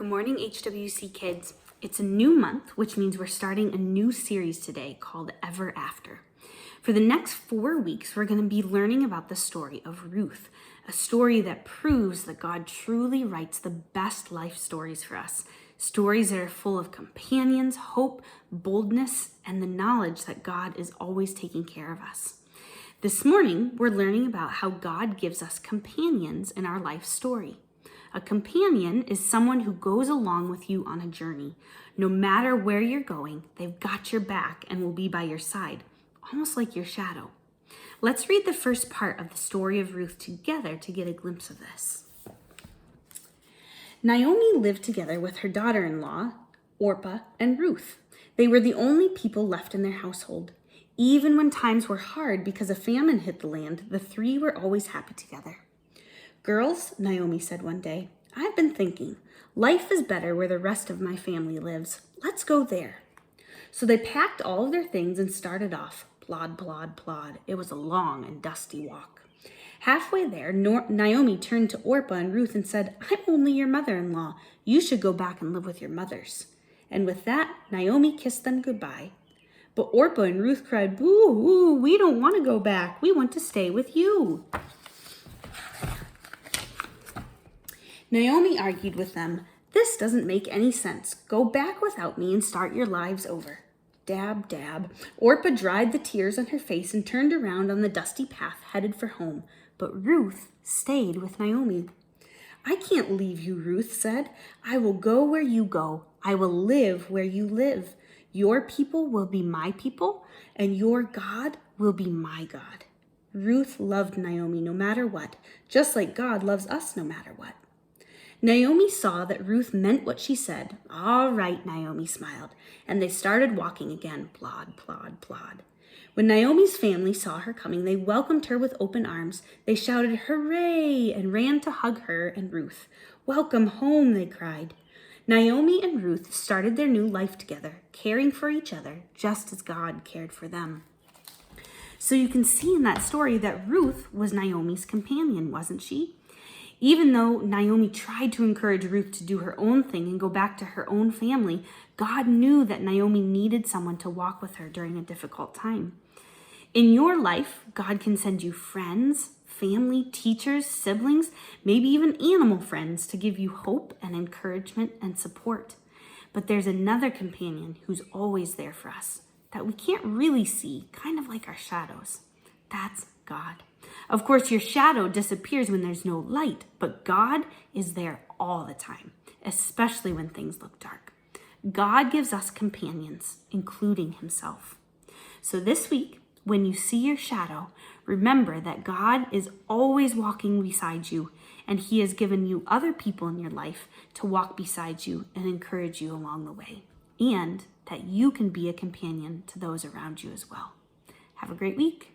Good morning, HWC kids. It's a new month, which means we're starting a new series today called Ever After. For the next 4 weeks, we're going to be learning about the story of Ruth, a story that proves that God truly writes the best life stories for us, stories that are full of companions, hope, boldness, and the knowledge that God is always taking care of us. This morning, we're learning about how God gives us companions in our life story. A companion is someone who goes along with you on a journey. No matter where you're going, they've got your back and will be by your side, almost like your shadow. Let's read the first part of the story of Ruth together to get a glimpse of this. Naomi lived together with her daughter-in-law, Orpah, and Ruth. They were the only people left in their household. Even when times were hard because a famine hit the land, the three were always happy together. "Girls," Naomi said one day, "I've been thinking, life is better where the rest of my family lives. Let's go there." So they packed all of their things and started off. Plod, plod, plod. It was a long and dusty walk. Halfway there, Naomi turned to Orpah and Ruth and said, "I'm only your mother-in-law. You should go back and live with your mothers." And with that, Naomi kissed them goodbye. But Orpah and Ruth cried, "Boo, we don't want to go back. We want to stay with you." Naomi argued with them, "This doesn't make any sense. Go back without me and start your lives over." Dab, dab. Orpah dried the tears on her face and turned around on the dusty path headed for home. But Ruth stayed with Naomi. "I can't leave you," Ruth said. "I will go where you go. I will live where you live. Your people will be my people, and your God will be my God." Ruth loved Naomi no matter what, just like God loves us no matter what. Naomi saw that Ruth meant what she said. "All right," Naomi smiled, and they started walking again, plod, plod, plod. When Naomi's family saw her coming, they welcomed her with open arms. They shouted, "Hooray!" and ran to hug her and Ruth. "Welcome home," they cried. Naomi and Ruth started their new life together, caring for each other just as God cared for them. So you can see in that story that Ruth was Naomi's companion, wasn't she? Even though Naomi tried to encourage Ruth to do her own thing and go back to her own family, God knew that Naomi needed someone to walk with her during a difficult time. In your life, God can send you friends, family, teachers, siblings, maybe even animal friends to give you hope and encouragement and support. But there's another companion who's always there for us that we can't really see, kind of like our shadows. That's God. Of course, your shadow disappears when there's no light, but God is there all the time, especially when things look dark. God gives us companions, including himself. So this week, when you see your shadow, remember that God is always walking beside you, and he has given you other people in your life to walk beside you and encourage you along the way, and that you can be a companion to those around you as well. Have a great week.